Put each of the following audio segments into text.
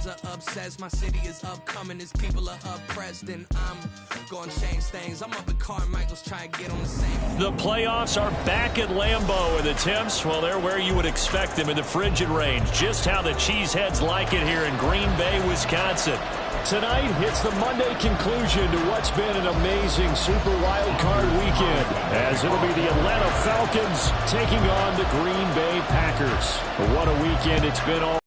fans are obsessed. My city is upcoming, his people are oppressed, and I'm gonna change things. I'm up at Carmichael's trying to get on the same. The playoffs are back at Lambeau, and the temps, well, they're where you would expect them in the frigid range. Just how the Cheeseheads like it here in Green Bay, Wisconsin. Tonight hits the Monday conclusion to what's been an amazing Super Wild Card weekend, as it'll be the Atlanta Falcons taking on the Green Bay Packers. What a weekend it's been all.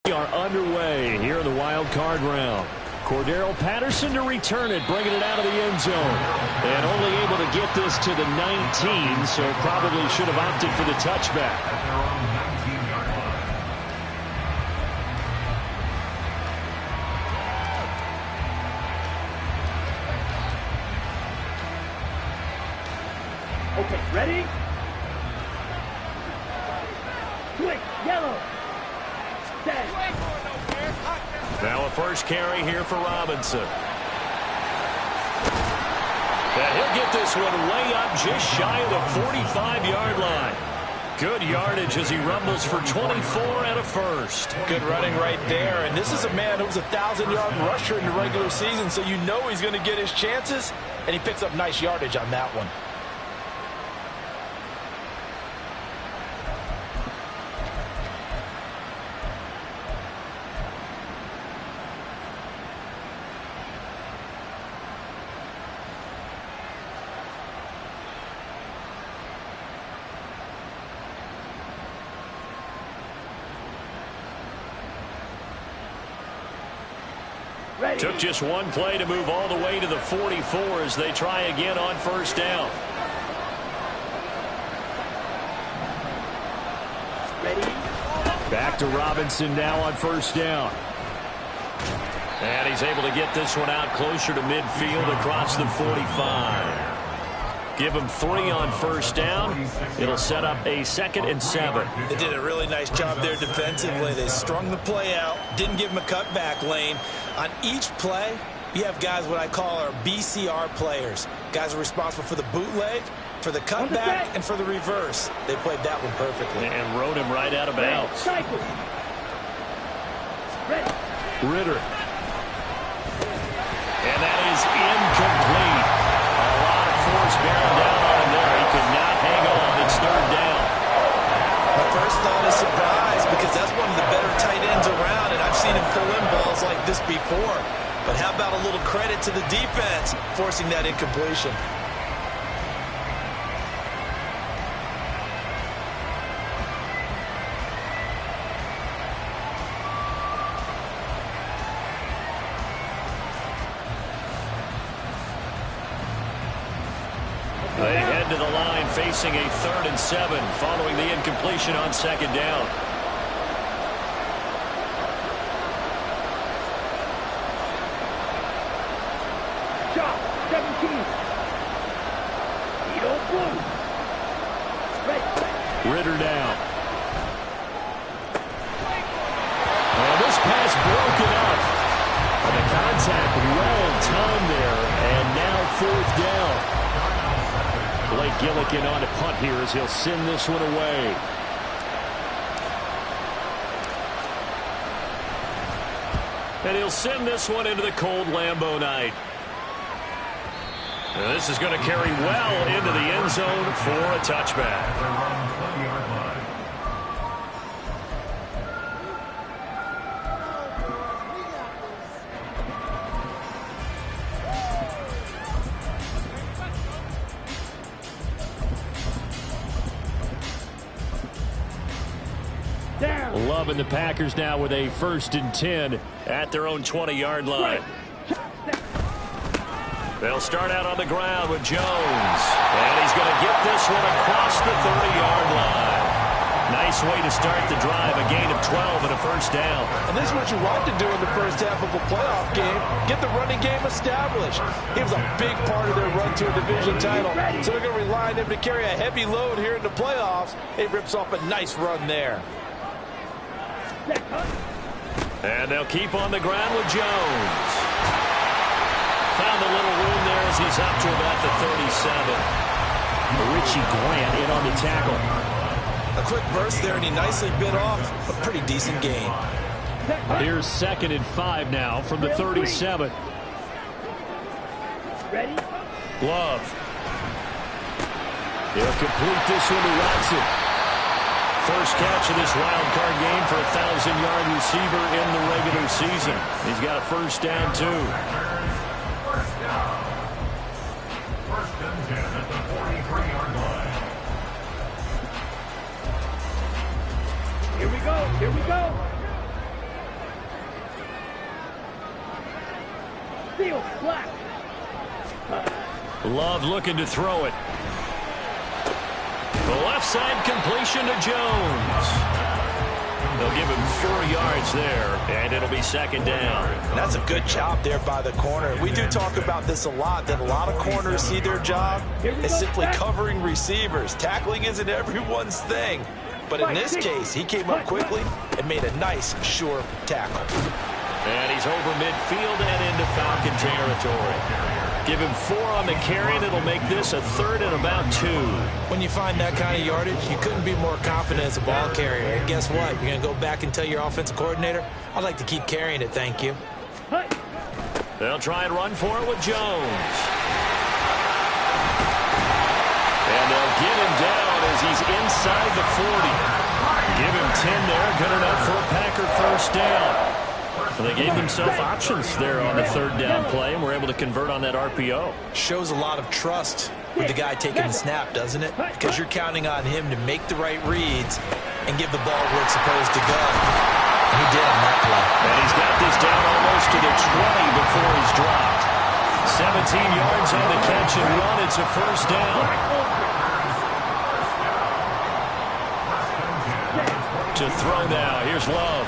We are underway here in the Wild Card round. Cordero Patterson to return it, bringing it out of the end zone. And only able to get this to the 19, so probably should have opted for the touchback. Okay, ready? Quick, yellow. Set. Now a first carry here for Robinson. And he'll get this one way up just shy of the 45-yard line. Good yardage as he rumbles for 24 and a first. Good running right there. And this is a man who was a 1,000-yard rusher in the regular season, so you know he's going to get his chances, and he picks up nice yardage on that one. Took just one play to move all the way to the 44 as they try again on first down. Ready? Back to Robinson now on first down. And he's able to get this one out closer to midfield across the 45. Give him 3 on first down. It'll set up a 2nd and 7. They did a really nice job there defensively. They strung the play out, didn't give him a cutback lane. On each play, you have guys what I call our BCR players. Guys are responsible for the bootleg, for the cutback, and for the reverse. They played that one perfectly. And rode him right out of bounds. Ritter. And that is incomplete. A lot of force bearing down on him there. He could not hang on. It's 3rd down. My first thought is surprise, because that's one of the better tight ends around, and I've seen him pull in balls like this before. But how about a little credit to the defense forcing that incompletion? They head to the line facing a 3rd and 7 following the incompletion on 2nd down. Shot, 17. Edo blue. Ritter down. And this pass broken up. And the contact well timed there. And now 4th down. Blake Gillikin on to punt here as he'll send this one away. And he'll send this one into the cold Lambeau night. And this is going to carry well into the end zone for a touchback. Loving the Packers now with a 1st and 10 at their own 20-yard line. They'll start out on the ground with Jones. And he's going to get this one across the 30-yard line. Nice way to start the drive, a gain of 12 and a first down. And this is what you want to do in the first half of a playoff game. Get the running game established. He was a big part of their run to a division title. So they're going to rely on him to carry a heavy load here in the playoffs. He rips off a nice run there. And they'll keep on the ground with Jones. Found a little room there as he's up to about the 37. Richie Grant in on the tackle. A quick burst there, and he nicely bit off a pretty decent gain. Here's 2nd and 5 now from the 37. Ready? Love. He'll complete this one to Watson. First catch of this wild card game for a 1,000-yard receiver in the regular season. He's got a first down, too. First and 10 at the 43-yard line. Here we go. Here we go. Steal. Black. Love looking to throw it. The left side completion to Jones. They'll give him 4 yards there, and it'll be 2nd down. That's a good job there by the corner. We do talk about this a lot, that a lot of corners see their job as simply covering receivers. Tackling isn't everyone's thing. But in this case, he came up quickly and made a nice, sure tackle. And he's over midfield and into Falcon territory. Give him 4 on the carry, and it'll make this a 3rd and about 2. When you find that kind of yardage, you couldn't be more confident as a ball carrier. And guess what? You're going to go back and tell your offensive coordinator, I'd like to keep carrying it, thank you. They'll try and run for it with Jones. And they'll get him down as he's inside the 40. Give him 10 there, good enough for a Packer first down. So they gave themselves options there on the 3rd down play, and were able to convert on that RPO. Shows a lot of trust with the guy taking the snap, doesn't it? Because you're counting on him to make the right reads and give the ball where it's supposed to go. And he did on that play. And he's got this down almost to the 20 before he's dropped. 17 yards on the catch and 1. It's a first down. To throw now. Here's Love.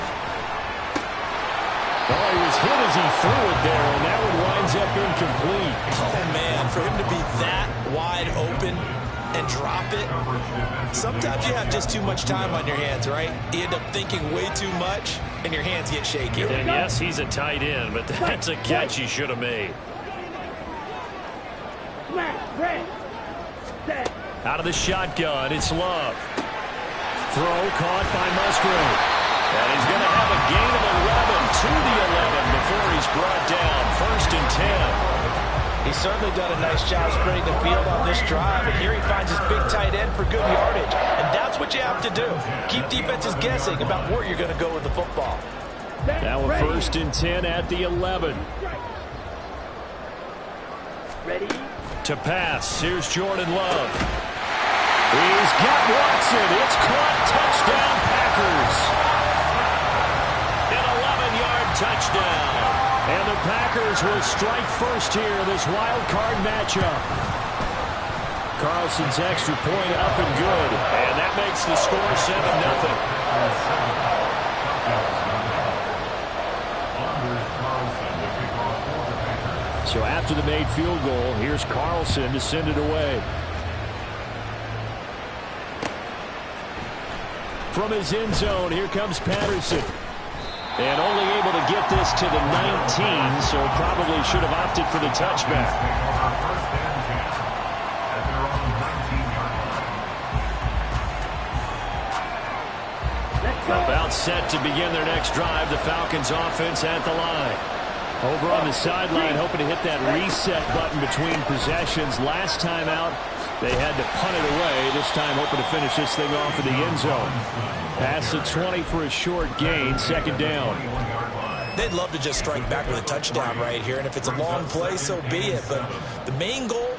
Oh, he was hit as he threw it there, and that one winds up incomplete. Oh, man, for him to be that wide open and drop it, sometimes you have just too much time on your hands, right? You end up thinking way too much, and your hands get shaky. And yes, he's a tight end, but that's a catch he should have made. Out of the shotgun, it's Love. Throw caught by Musgrave. And he's going to have a gain of 11 to the 11 before he's brought down. 1st and 10. He's certainly done a nice job spreading the field on this drive, and here he finds his big tight end for good yardage. And that's what you have to do. Keep defenses guessing about where you're going to go with the football. Now a 1st and 10 at the 11. Ready? To pass. Here's Jordan Love. He's got Watson. It's caught. Touchdown, Packers. Touchdown. And the Packers will strike first here, this wild card matchup. Carlson's extra point up and good. And that makes the score 7-0. So after the made field goal, here's Carlson to send it away. From his end zone, here comes Patterson. And only able to get this to the 19, so probably should have opted for the touchback. About set to begin their next drive, the Falcons offense at the line. Over on the sideline, hoping to hit that reset button between possessions. Last time out, they had to punt it away. This time hoping to finish this thing off in the end zone. Pass the 20 for a short gain, 2nd down. They'd love to just strike back with a touchdown right here, and if it's a long play, so be it. But the main goal,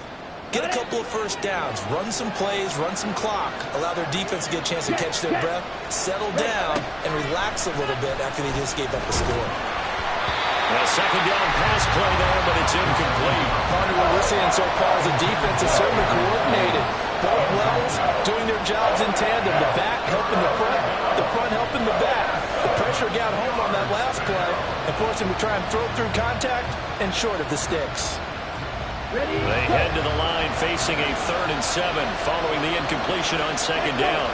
get a couple of first downs, run some plays, run some clock, allow their defense to get a chance to catch their breath, settle down, and relax a little bit after they just gave up a score. A 2nd down pass play there, but it's incomplete. Partner, what we're seeing so far is the defense is certainly coordinated. Both levels doing their jobs in tandem. The back helping the front helping the back. The pressure got home on that last play and forced him to try and throw through contact and short of the sticks. They head to the line facing a 3rd and 7 following the incompletion on 2nd down.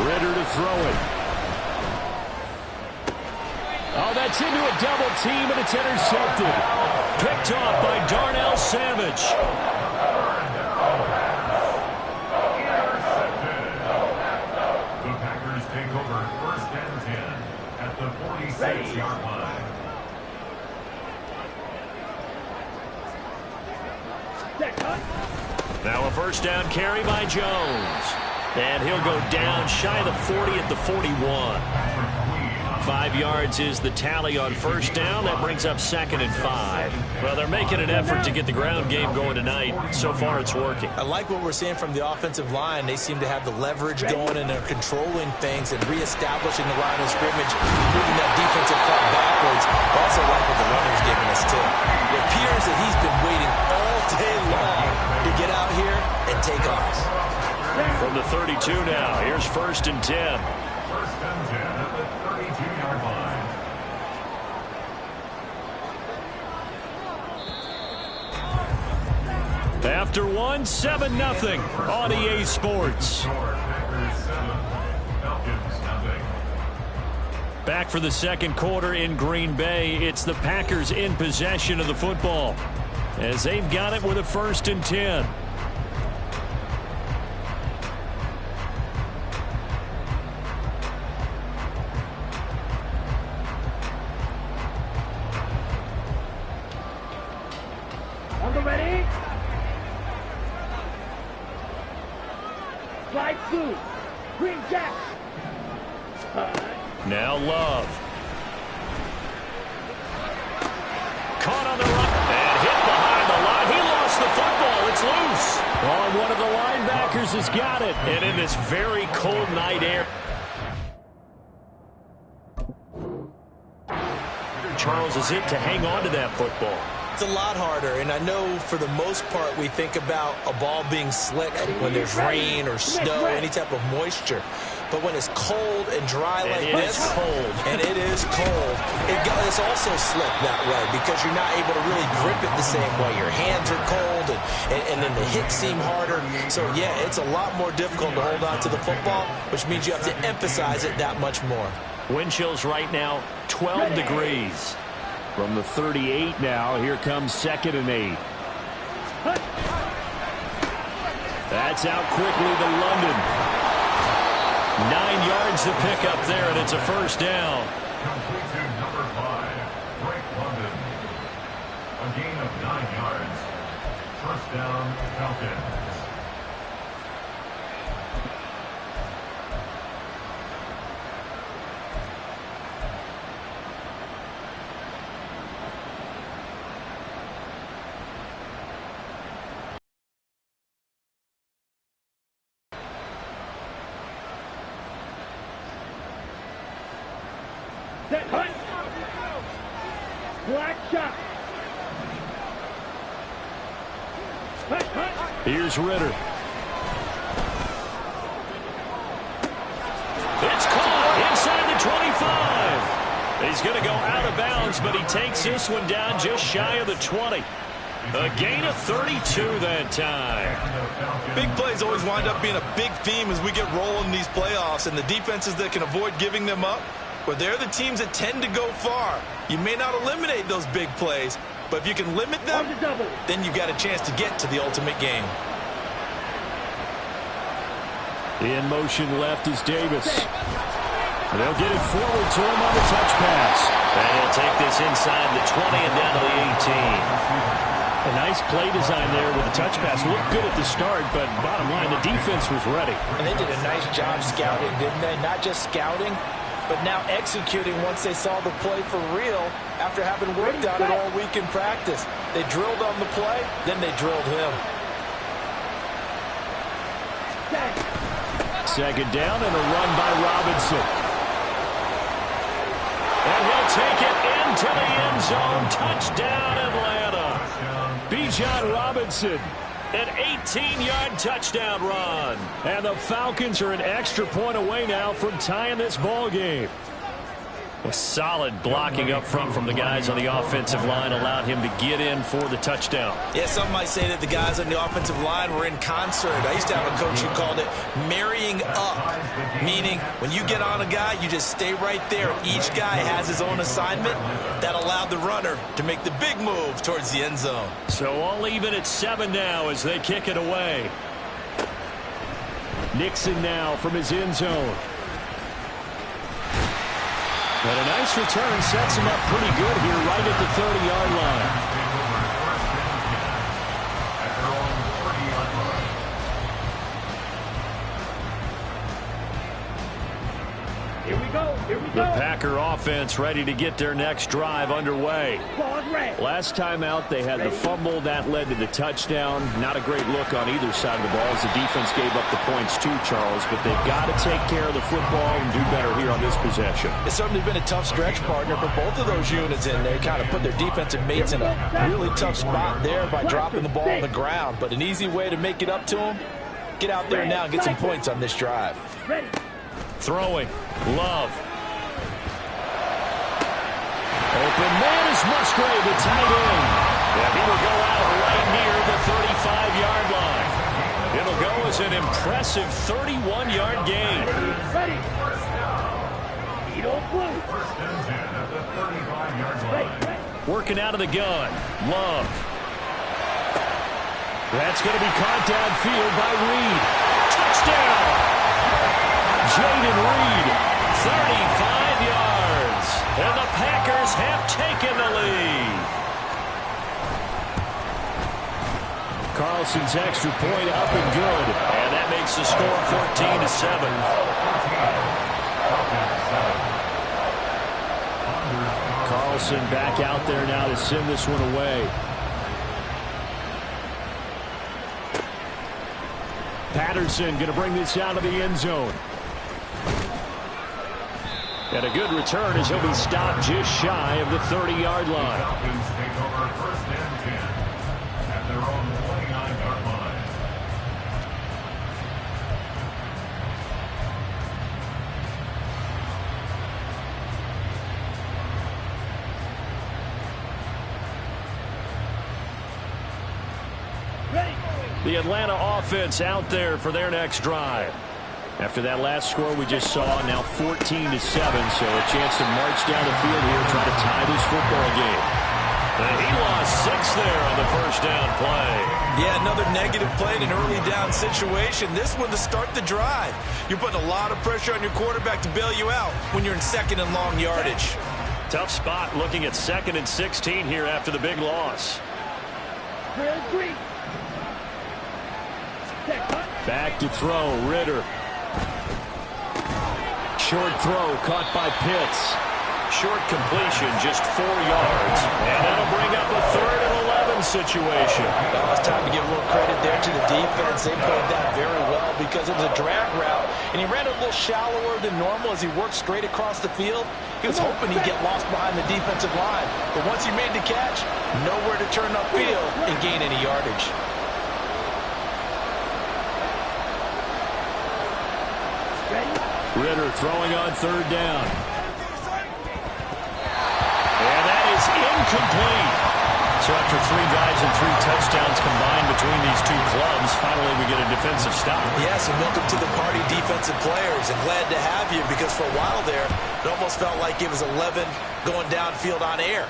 Ritter to throw it. Oh, that's into a double team, and it's intercepted. Picked off by Darnell Savage. first down carry by Jones. And he'll go down shy of the 40 at the 41. 5 yards is the tally on first down. That brings up 2nd and 5. Well, they're making an effort to get the ground game going tonight. So far, it's working. I like what we're seeing from the offensive line. They seem to have the leverage going, and they're controlling things and reestablishing the line of scrimmage, moving that defensive front backwards. I also like what the runner's giving us, too. It appears that he's been waiting all day long to get out here and take off. From the 32 now, here's 1st and 10. 1st and 10 at the 32-yard line. After 1, 7-0 on EA Sports. Packers 7, Falcons nothing. Back for the second quarter in Green Bay. It's the Packers in possession of the football as they've got it with a 1st and 10. On the ready. Slide 2. Green Jack. Now Love. Caught on the run and hit behind the line. He lost the football. It's loose. Oh, one of the linebackers has got it. And in this very cold night air, Charles, is it to hang on to that football? It's a lot harder, and I know for the most part we think about a ball being slick when there's rain or snow, any type of moisture. But when it's cold and dry like this, and it is cold, it's also slick that way because you're not able to really grip it the same way. Your hands are cold, and then the hits seem harder. So, yeah, it's a lot more difficult to hold on to the football, which means you have to emphasize it that much more. Wind chills right now, 12 degrees. From the 38 now, here comes 2nd and 8. That's out quickly to London. 9 yards to pick up there, and it's a first down. Complete to number 5, Drake London. A gain of 9 yards. First down, Falcons. Set hunt. Black shot. Hunt, hunt. Here's Ritter. It's caught inside the 25. He's going to go out of bounds, but he takes this one down just shy of the 20. A gain of 32 that time. Big plays always wind up being a big theme as we get rolling in these playoffs, and the defenses that can avoid giving them up, well, they're the teams that tend to go far. You may not eliminate those big plays, but if you can limit them, then you've got a chance to get to the ultimate game. In motion left is Davis. They'll get it forward to him on the touch pass. And he'll take this inside the 20 and down to the 18. A nice play design there with the touch pass. Looked good at the start, but bottom line, the defense was ready. And they did a nice job scouting, didn't they? Not just scouting, but now executing once they saw the play for real after having worked on it all week in practice. They drilled on the play, then they drilled him. Second down and a run by Robinson. And he'll take it into the end zone. Touchdown, Atlanta. Bijan Robinson. An 18-yard touchdown run. And the Falcons are an extra point away now from tying this ball game. A solid blocking up front from the guys on the offensive line allowed him to get in for the touchdown. Yeah, some might say that the guys on the offensive line were in concert. I used to have a coach who called it marrying up, meaning when you get on a guy, you just stay right there. Each guy has his own assignment that allowed the runner to make the big move towards the end zone. So all even at 7 now as they kick it away. Nixon now from his end zone. And a nice return sets him up pretty good here right at the 30-yard line. Here we go. Here we The go. Packer offense ready to get their next drive underway. Ball's red. Last time out, they had the fumble. That led to the touchdown. Not a great look on either side of the ball as the defense gave up the points too, Charles. But they've got to take care of the football and do better here on this possession. It's certainly been a tough stretch, partner, for both of those units in there. Kind of put their defensive mates in a really tough spot there by dropping the ball on the ground. But an easy way to make it up to them, get out there now and get some points on this drive. Ready. Throwing. Love. Open man is Musgrave, the tight end. And he will go out right near the 35-yard line. It'll go as an impressive 31-yard gain. Ready. Eat all blue. First and 10 at the 35-yard line. Working out of the gun. Love. That's going to be caught downfield by Reed. Touchdown! Jaden Reed, 35 yards. And the Packers have taken the lead. Carlson's extra point up and good. And that makes the score 14-7. Carlson back out there now to send this one away. Patterson going to bring this out of the end zone. And a good return as he'll be stopped just shy of the 30-yard line. Falcons take over first and 10 at their own 29-yard line. Ready. The Atlanta offense out there for their next drive. After that last score we just saw, now 14-7, so a chance to march down the field here and try to tie this football game. And he lost 6 there on the first down play. Yeah, another negative play in an early down situation. This one to start the drive. You're putting a lot of pressure on your quarterback to bail you out when you're in second and long yardage. Tough spot looking at 2nd and 16 here after the big loss. Real green. Back to throw, Ritter. Short throw caught by Pitts. Short completion, just 4 yards. And that'll bring up a 3rd and 11 situation. Well, it's time to give a little credit there to the defense. They played that very well because it was a drag route. And he ran a little shallower than normal as he worked straight across the field. He was hoping he'd get lost behind the defensive line. But once he made the catch, nowhere to turn upfield and gain any yardage. Ritter throwing on 3rd down. And that is incomplete. So after 3 drives and 3 touchdowns combined between these two clubs, finally we get a defensive stop. Yes, and welcome to the party, defensive players. And glad to have you because for a while there, it almost felt like it was 11 going downfield on air.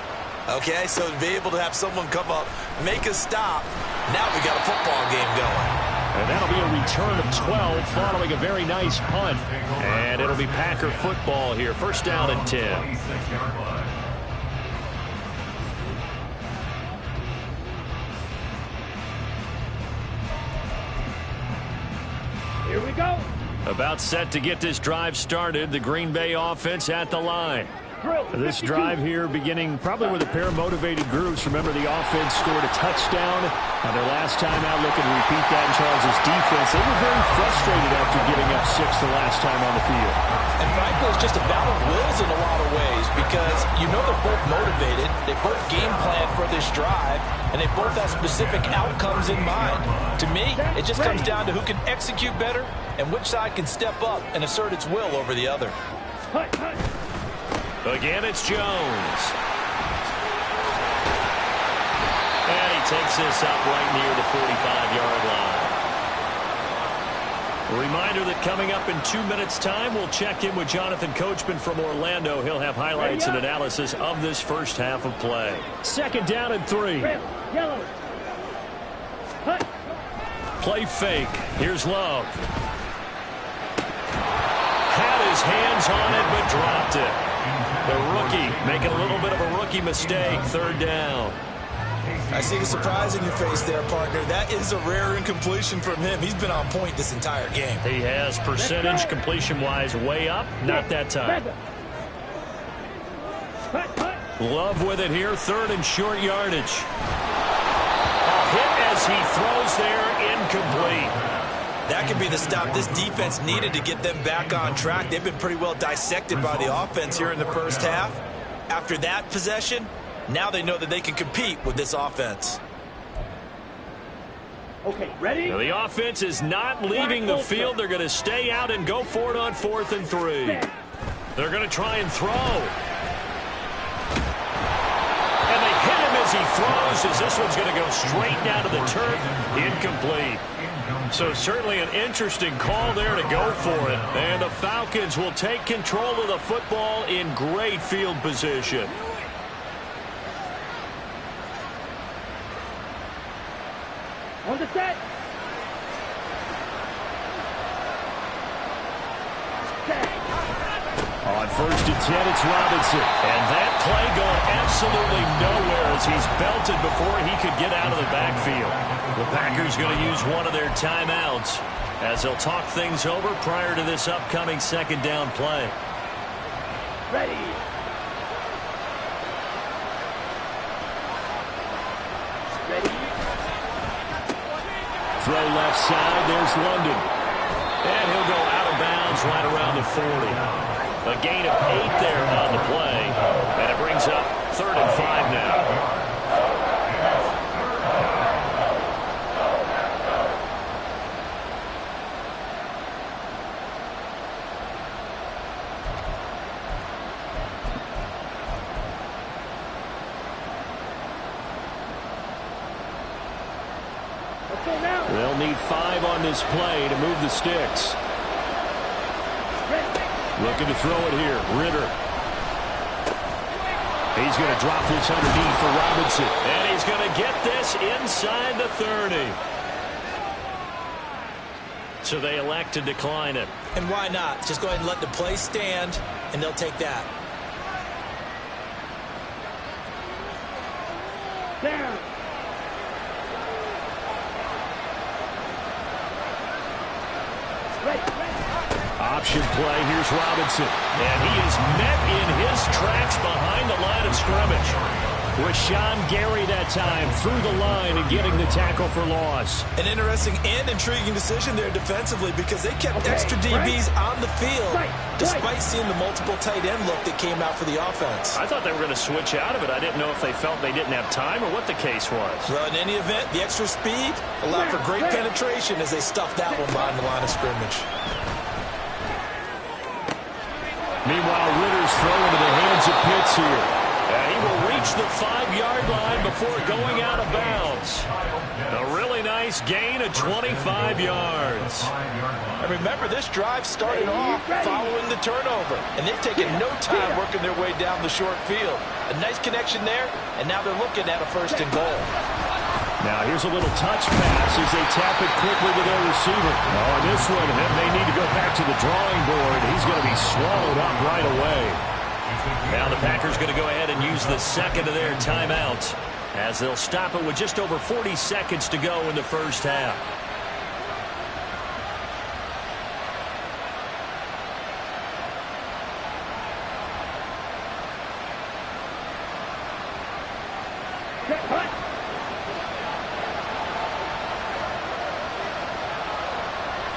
Okay, so to be able to have someone come up, make a stop, now we got a football game going. And that'll be a return of 12 following a very nice punt. And it'll be Packer football here. First down and 10. 26-yard line. Here we go. About set to get this drive started. The Green Bay offense at the line. This drive here beginning probably with a pair of motivated groups. Remember, the offense scored a touchdown on their last time out. Looking to repeat that in Charles's defense. They were very frustrated after giving up 6 the last time on the field. And frankly, it's just a battle of wills in a lot of ways because you know they're both motivated. They both game plan for this drive, and they both have specific outcomes in mind. To me, it just comes down to who can execute better and which side can step up and assert its will over the other. Again, it's Jones. And he takes this up right near the 45-yard line. A reminder that coming up in 2 minutes' time, we'll check in with Jonathan Coachman from Orlando. He'll have highlights and analysis of this first half of play. 2nd down and 3. Red, yellow. Play fake. Here's Love. Had his hands on it, but dropped it. The rookie making a little bit of a rookie mistake. 3rd down. I see the surprise in your face there, partner. That is a rare incompletion from him. He's been on point this entire game. He has percentage completion-wise way up. Not that time. Love with it here. 3rd and short yardage. A hit as he throws there. Incomplete. That could be the stop this defense needed to get them back on track. They've been pretty well dissected by the offense here in the first half. After that possession, now they know that they can compete with this offense. Okay, ready? Now the offense is not leaving the field. They're going to stay out and go for it on 4th and 3. They're going to try and throw. And they hit him as he throws, as this one's going to go straight down to the turf. Incomplete. So certainly an interesting call there to go for it. And the Falcons will take control of the football in great field position. On the set. On 1st and 10, it's Robinson. And that play going absolutely nowhere as he's belted before he could get out of the backfield. The Packers going to use one of their timeouts as they'll talk things over prior to this upcoming 2nd down play. Ready. Ready. Throw left side. There's London. And he'll go out of bounds right around the 40. A gain of 8 there on the play. And it brings up 3rd and 5 now. They'll need 5 on this play to move the sticks. Looking to throw it here. Ritter. He's going to drop this underneath for Robinson. And he's going to get this inside the 30. So they elect to decline it. And why not? Just go ahead and let the play stand, and they'll take that. Down. Option play. Here's Robinson. And he is met in his tracks behind the line of scrimmage. Rashawn Gary that time through the line and getting the tackle for loss. An interesting and intriguing decision there defensively because they kept extra DBs on the field despite seeing the multiple tight end look that came out for the offense. I thought they were going to switch out of it. I didn't know if they felt they didn't have time or what the case was. Well, in any event, the extra speed allowed for great penetration as they stuffed that one behind the line of scrimmage. Meanwhile, Ritter's throw into the hands of Pitts here. And he will reach the 5-yard line before going out of bounds. A really nice gain of 25 yards. And remember, this drive started off following the turnover. And they've taken no time working their way down the short field. A nice connection there, and now they're looking at a 1st and goal. Now here's a little touch pass as they tap it quickly to their receiver. Oh, and this one, they need to go back to the drawing board. He's going to be swallowed up right away. Now the Packers going to go ahead and use the 2nd of their timeouts as they'll stop it with just over 40 seconds to go in the first half.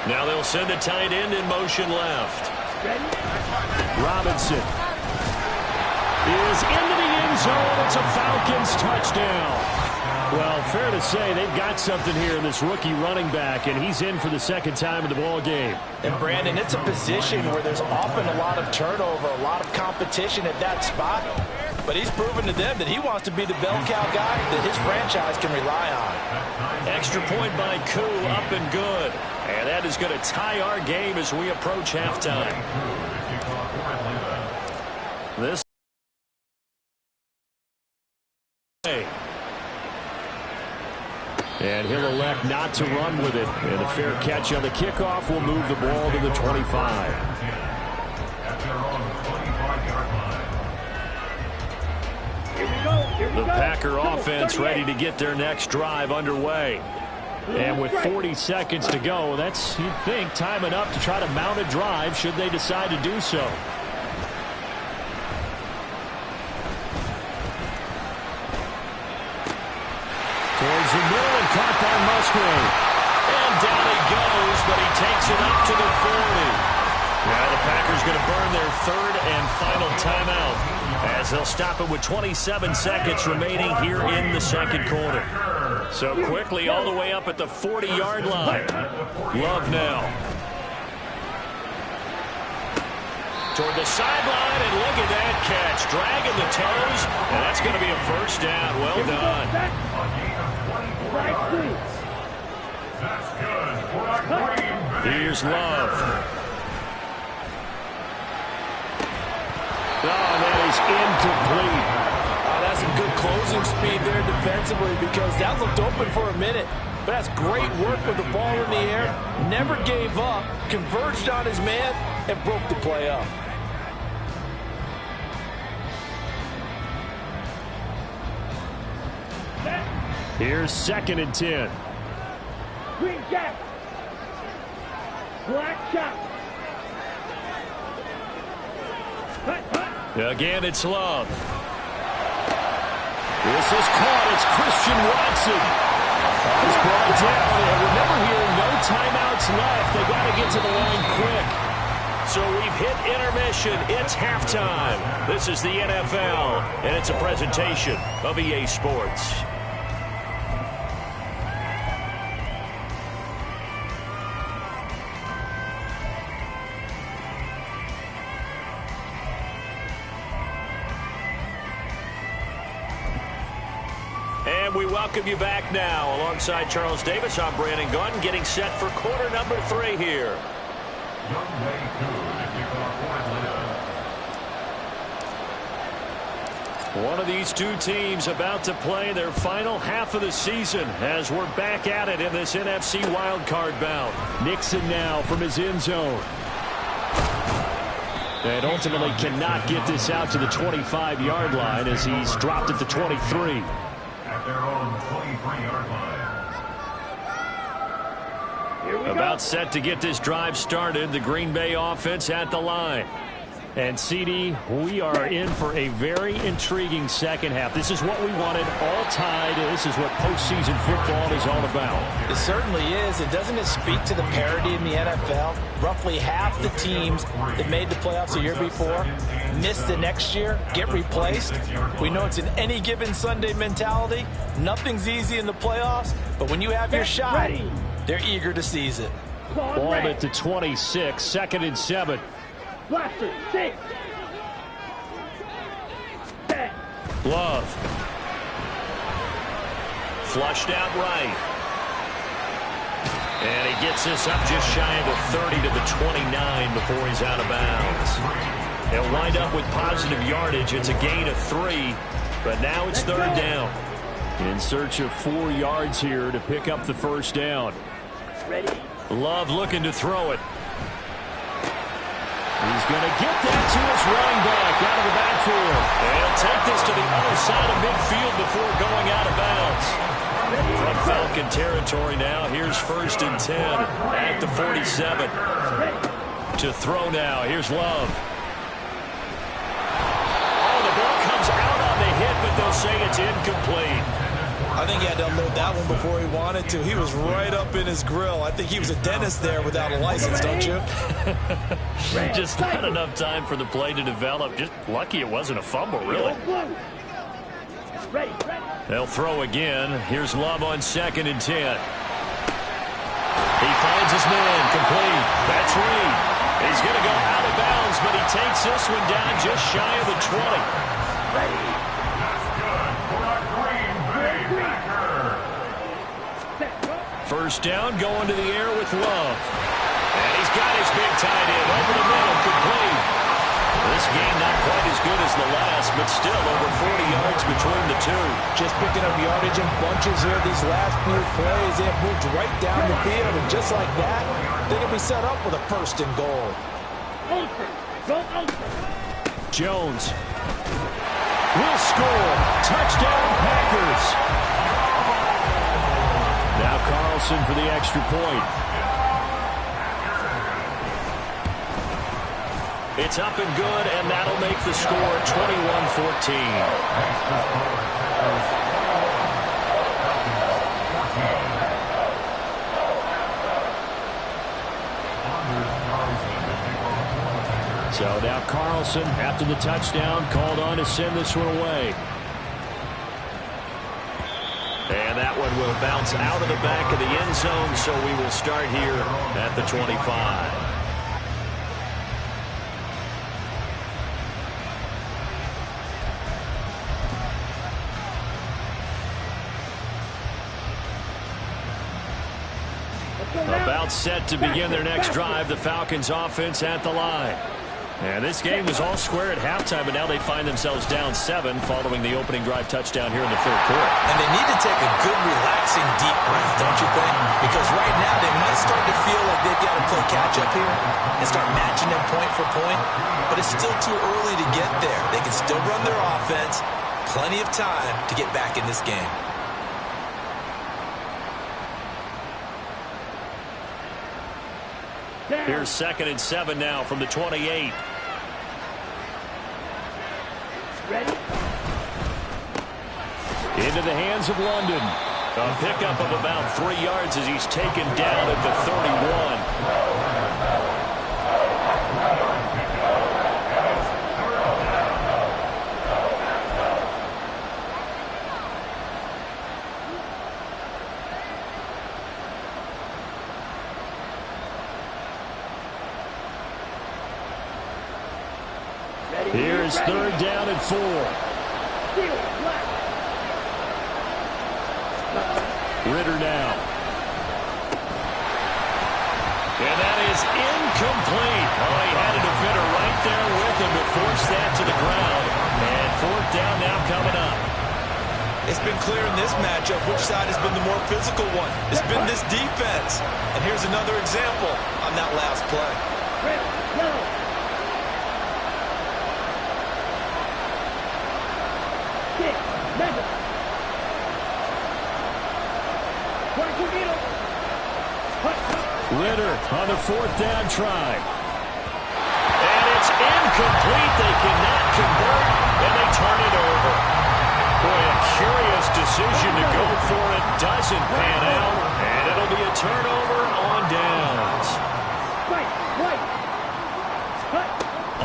Now they'll send a tight end in motion left. Robinson is into the end zone. It's a Falcons touchdown. Well, fair to say they've got something here in this rookie running back, and he's in for the 2nd time in the ball game. And Brandon, it's a position where there's often a lot of turnover, a lot of competition at that spot. But he's proven to them that he wants to be the bell cow guy that his franchise can rely on. Extra point by Koo, up and good. And that is going to tie our game as we approach halftime. This and he'll elect not to run with it. And a fair catch on the kickoff will move the ball to the 25. At their own 25-yard line. Here we go. The Packer offense ready to get their next drive underway. And with 40 seconds to go, that's, you'd think, time enough to try to mount a drive should they decide to do so. Towards the middle and caught by Musgrave. And down he goes, but he takes it up to the 40. Now the Packers going to burn their third and final timeout as they'll stop it with 27 seconds remaining here in the second quarter. So quickly all the way up at the 40-yard line. Love now. Toward the sideline, and look at that catch. Dragging the toes, and that's going to be a first down. Well done. Here's Love. Oh, that is incomplete. That's some good closing speed there defensively because that looked open for a minute. But that's great work with the ball in the air. Never gave up, converged on his man, and broke the play up. Here's 2nd and 10. Green jack. Black shot. Again, it's Love. This is caught. It's Christian Watson. He's brought down, and remember here, no timeouts left. They got to get to the line quick. So we've hit intermission. It's halftime. This is the NFL, and it's a presentation of EA Sports. And we welcome you back now. Alongside Charles Davis, I'm Brandon Gunn, getting set for quarter number 3 here. One of these two teams about to play their final half of the season as we're back at it in this NFC wildcard bout. Nixon now from his end zone. And ultimately cannot get this out to the 25-yard line as he's dropped at the 23. Their own 23-yard line. About set to get this drive started. The Green Bay offense at the line. And CD, we are in for a very intriguing second half. This is what we wanted, all tied. This is what postseason football is all about. It certainly is. And doesn't it speak to the parity in the NFL? Roughly half the teams that made the playoffs a year before miss the next year, get replaced. We know it's an any given Sunday mentality. Nothing's easy in the playoffs, but when you have your shot, they're eager to seize it. Ball at the 26, 2nd and 7. Blaster, 6. Love. Flushed out right. And he gets this up just shy of the 30 to the 29 before he's out of bounds. He'll wind up with positive yardage. It's a gain of 3, but now it's 3rd down. In search of 4 yards here to pick up the first down. Ready. Love looking to throw it. He's going to get that to his running back out of the backfield. And he'll take this to the other side of midfield before going out of bounds. From Falcon territory now, here's 1st and 10 at the 47. To throw now, here's Love. Oh, the ball comes out on the hit, but they'll say it's incomplete. I think he had to unload that one before he wanted to. He was right up in his grill. I think he was a dentist there without a license, don't you? Just not enough time for the play to develop. Just lucky it wasn't a fumble, really. They'll throw again. Here's Love on 2nd and 10. He finds his man, complete. That's Reed. He's going to go out of bounds, but he takes this one down just shy of the 20. First down, going to the air with Love. And he's got his big tight end over the middle, complete. This game not quite as good as the last, but still over 40 yards between the two. Just picking up yardage in bunches here these last few plays. They have moved right down the field, and just like that, they can be set up with a 1st and goal. Jones. will score. Touchdown, Packers. Now Carlson for the extra point. It's up and good, and that'll make the score 21-14. So now Carlson, after the touchdown, called on to send this one away. And that one will bounce out of the back of the end zone, so we will start here at the 25. About set to begin their next drive, the Falcons offense at the line. And this game was all square at halftime, but now they find themselves down 7 following the opening drive touchdown here in the third quarter. And they need to take a good, relaxing, deep breath, don't you think? Because right now they might start to feel like they've got to play catch-up here and start matching them point for point. But it's still too early to get there. They can still run their offense. Plenty of time to get back in this game. Here's 2nd and 7 now from the 28. Ready? Into the hands of London. A pickup of about 3 yards as he's taken down at the 31. Here's 3rd down and 4. Ritter now. And that is incomplete. Oh, he had a defender right there with him to force that to the ground. And 4th down now coming up. It's been clear in this matchup which side has been the more physical one. It's been this defense. And here's another example on that last play. Ritter on the 4th down try. And it's incomplete. They cannot convert, and they turn it over. Boy, a curious decision to go for it. Doesn't pan out, and it'll be a turnover on downs.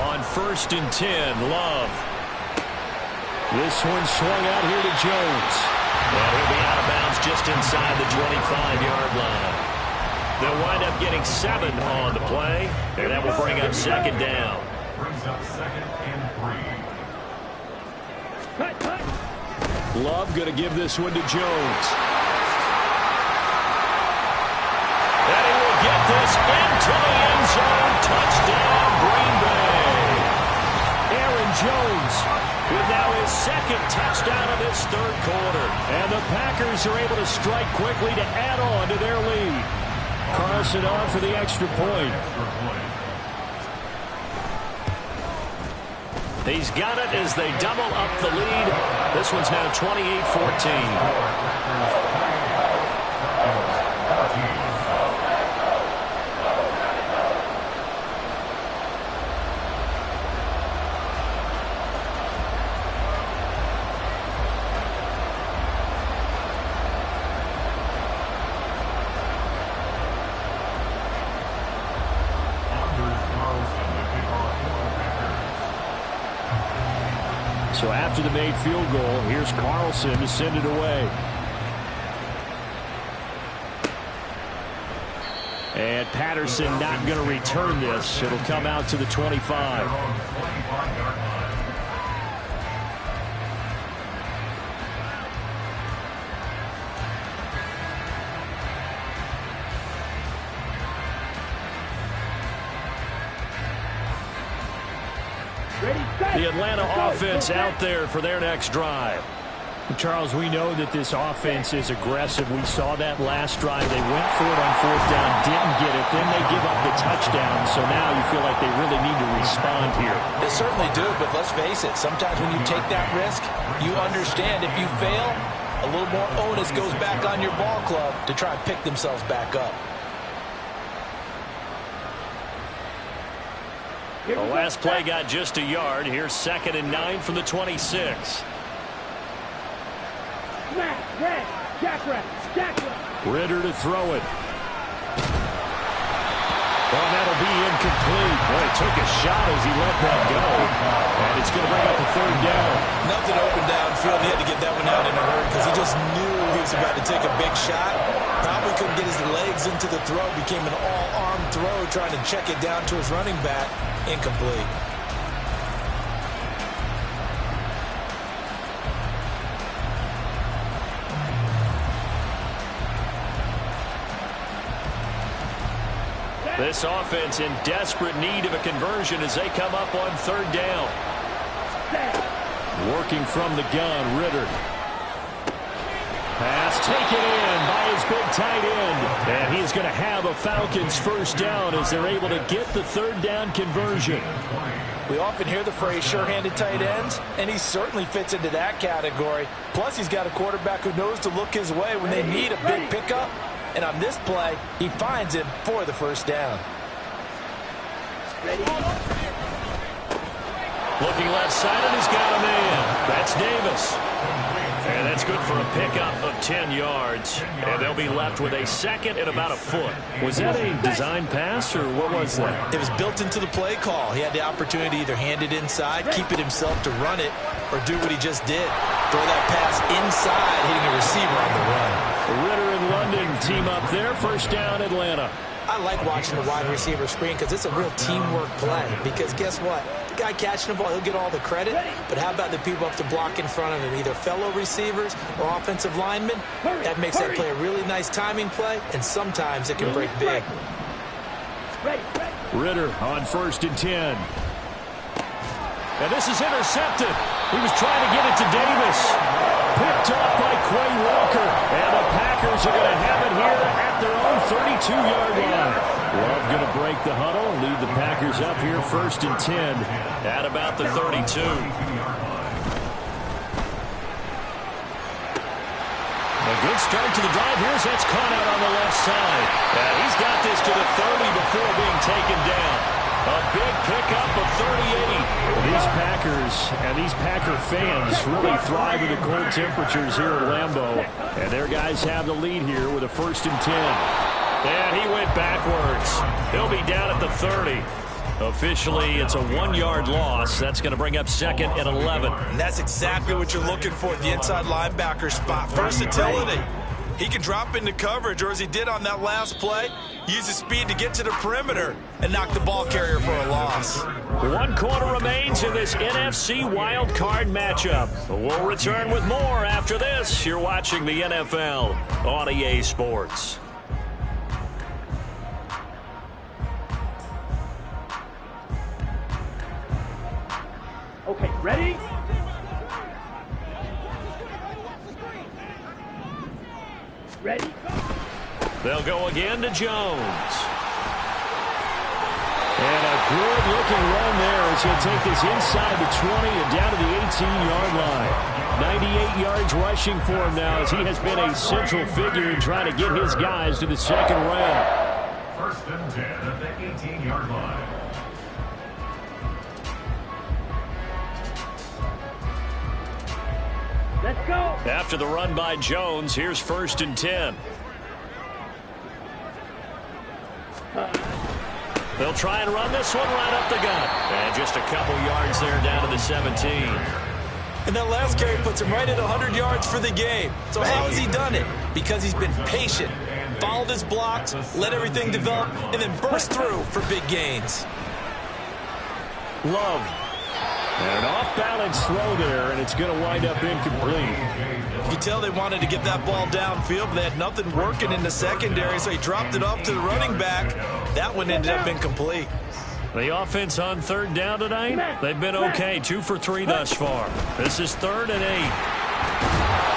On 1st and 10, Love. This one swung out here to Jones. And he'll be out of bounds just inside the 25-yard line. They'll wind up getting 7 on the play, and that will bring up 2nd down. Brings up 2nd and 3. Love going to give this one to Jones. And he will get this into the end zone. Touchdown, Green Bay. Aaron Jones with now his 2nd touchdown of this 3rd quarter. And the Packers are able to strike quickly to add on to their lead. Carlson on for the extra point. He's got it as they double up the lead. This one's now 28-14. So after the made field goal, here's Carlson to send it away. And Patterson not going to return this. It'll come out to the 25. The Atlanta offense out there for their next drive. Charles, we know that this offense is aggressive. We saw that last drive. They went for it on 4th down, didn't get it. Then they give up the touchdown. So now you feel like they really need to respond here. They certainly do, but let's face it. Sometimes when you take that risk, you understand if you fail, a little more onus goes back on your ball club to try and pick themselves back up. The last play got just a yard. Here's 2nd and 9 from the 26. Ridder to throw it. Oh, that'll be incomplete. Boy, he took a shot as he let that go. And it's going to bring up a 3rd down. Nothing open downfield. He had to get that one out in a hurry because he just knew he was about to take a big shot. Probably couldn't get his legs into the throw. Became an all-arm throw trying to check it down to his running back. Incomplete. This offense in desperate need of a conversion as they come up on 3rd down. Working from the gun, Ridder. Pass taken in by his big tight end. And he's going to have a Falcons 1st down as they're able to get the 3rd down conversion. We often hear the phrase sure-handed tight ends, and he certainly fits into that category. Plus, he's got a quarterback who knows to look his way when they need a big pickup. And on this play, he finds him for the 1st down. Looking left side, and he's got a man. That's Davis. And that's good for a pickup of 10 yards. And they'll be left with a 2nd and about a foot. Was that a design pass, or what was that? It was built into the play call. He had the opportunity to either hand it inside, keep it himself to run it, or do what he just did. Throw that pass inside, hitting a receiver on the run. Ridder and London team up there. 1st down, Atlanta. I like watching the wide receiver screen because it's a real teamwork play. Because guess what? The guy catching the ball, he'll get all the credit. But how about the people up to block in front of him, either fellow receivers or offensive linemen? That makes that play a really nice timing play, and sometimes it can break big. Ridder on 1st and 10. And this is intercepted. He was trying to get it to Davis. Picked off by Quay Walker. And the Packers are going to have it here at their own 32-yard line. Love going to break the huddle and lead the Packers up here 1st and 10 at about the 32. A good start to the drive. Here's that's caught out on the left side. He's got this to the 30 before being taken down. A big pickup of 38. These Packers and these Packer fans really thrive in the cold temperatures here at Lambeau. And their guys have the lead here with a 1st and 10. And he went backwards. He'll be down at the 30. Officially, it's a 1-yard loss. That's going to bring up 2nd and 11. And that's exactly what you're looking for at the inside linebacker spot. Versatility. He can drop into coverage, or as he did on that last play, use his speed to get to the perimeter and knock the ball carrier for a loss. 1 quarter remains in this NFC wild card matchup. We'll return with more after this. You're watching the NFL on EA Sports. Okay, ready? Ready? They'll go again to Jones. And a good-looking run there as he'll take this inside the 20 and down to the 18-yard line. 98 yards rushing for him now as he has been a central figure in trying to get his guys to the 2nd round. 1st and 10 at the 18-yard line. Let's go. After the run by Jones, here's 1st and 10. They'll try and run this one right up the gut. And just a couple yards there down to the 17. And that last carry puts him right at 100 yards for the game. So how has he done it? Because he's been patient, followed his blocks, let everything develop, and then burst through for big gains. Love. And an off-balance throw there, and it's going to wind up incomplete. You can tell they wanted to get that ball downfield, but they had nothing working in the secondary, so he dropped it off to the running back. That one ended up incomplete. The offense on 3rd down tonight, they've been okay. 2 for 3 thus far. This is 3rd and 8.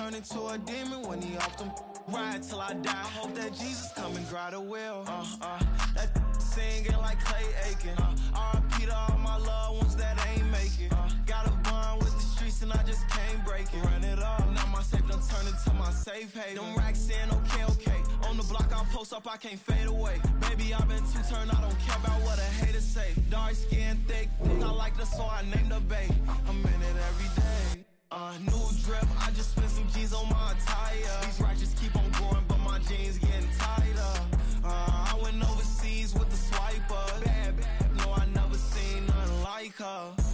turn into a demon when he off them. Ride till I die. Hope that Jesus come and grab the wheel. That singing like Clay Aiken. R.I.P. to all my loved ones that ain't make it. Got a bond with the streets and I just can't break it. Run it up, now my safe done turn into my safe haven. Them racks in, okay. On the block I'll post up, I can't fade away. Baby, I've been too turned, I don't care about what a hater say. Dark skin, thick, I like the so I named the bay. I'm in it every day. New drip, I just spent some G's on my attire. These righteous keep on going, but my jeans getting tighter. I went overseas with the swiper. Bad, no, I never seen nothing like her.